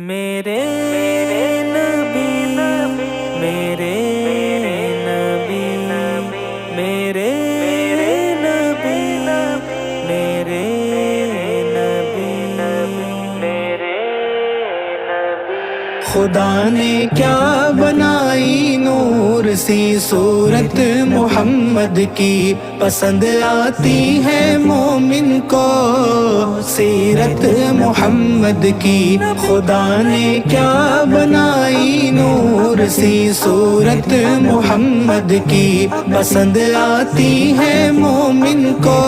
میرے نبی میرے نبی میرے نبی میرے نبی خدا نے کیا بنائی نور سی صورت محمد کی، پسند آتی ہے مومن کو سیرت محمد کی۔ خدا نے کیا بنائی نور سی صورت محمد کی، پسند آتی ہے مومن کو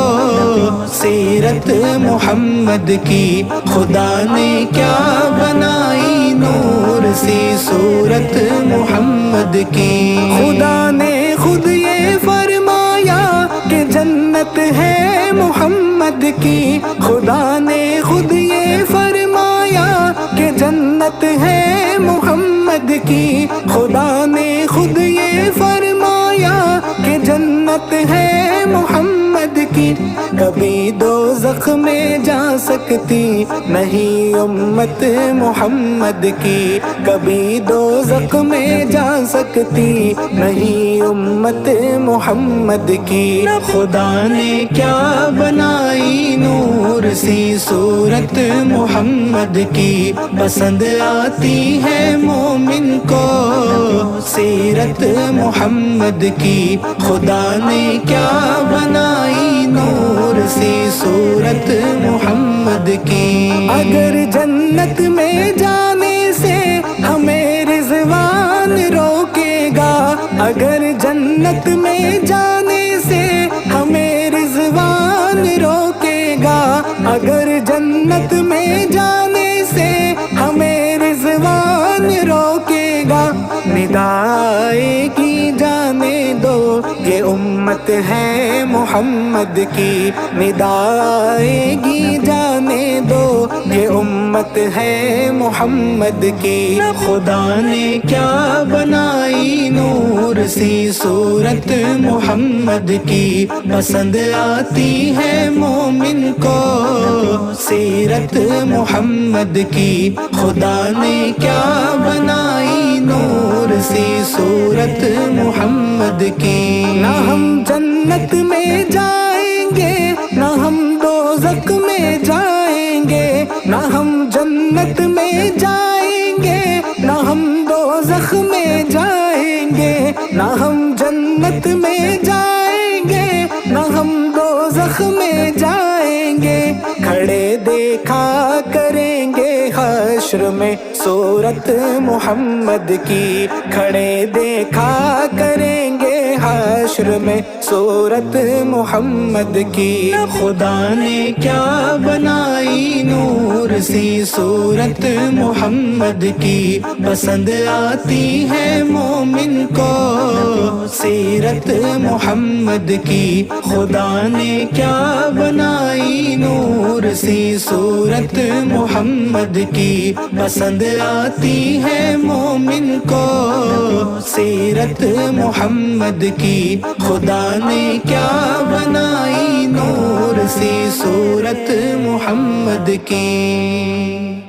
سیرت محمد کی۔ خدا نے کیا بنائی نور سی صورت محمد کی۔ خدا نے خود یہ فرمایا کہ جنت ہے محمد کی، خدا نے خود یہ فرمایا کہ جنت ہے محمد کی، خدا نے خود یہ فرمایا کہ جنت ہے محمد کی۔ کبھی دوزخ میں جا سکتی نہیں امت محمد کی، کبھی دوزخ میں جا سکتی نہیں امت محمد کی۔ خدا نے کیا بنائی نور سی صورت محمد کی، پسند آتی ہے مومن کو سیرت محمد کی۔ خدا نے کیا بنائی نور سی صورت محمد کی۔ اگر جنت میں جانے سے ہمیں رضوان روکے گا، اگر جنت میں جانے سے ہمیں رضوان روکے گا، اگر جنت میں جانے سے ہمیں رضوان روکے گا، ندائے کی جانے دو یہ امت ہے محمد کی، ندائے کی جانے دو یہ امت ہے محمد کی۔ خدا نے کیا بنائی نور سی صورت محمد کی، پسند آتی ہے مومن کو سیرت محمد کی۔ خدا نے کیا بنائی نور سی صورت محمد کی۔ نہ ہم جنت میں جائیں گے نہ ہم دوزخ میں جائیں گے، نہ ہم جنت میں جائیں گے نہ ہم دوزخ میں جائیں گے، نہ ہم جنت میں جائیں گے نہ ہم دوزخ میں جائیں گے۔ کھڑے دیکھا کریں گے حشر میں صورت محمد کی، کھڑے دیکھا کریں گے حشر میں صورت محمد کی۔ خدا نے کیا بنائی نور سی صورت محمد کی، پسند آتی ہے مومن کو سیرت محمد کی۔ خدا نے کیا بنائی نور سی صورت محمد کی، پسند آتی ہے مومن کو سیرت محمد کی۔ خدا نے کیا بنائی نور سی صورت محمد کی۔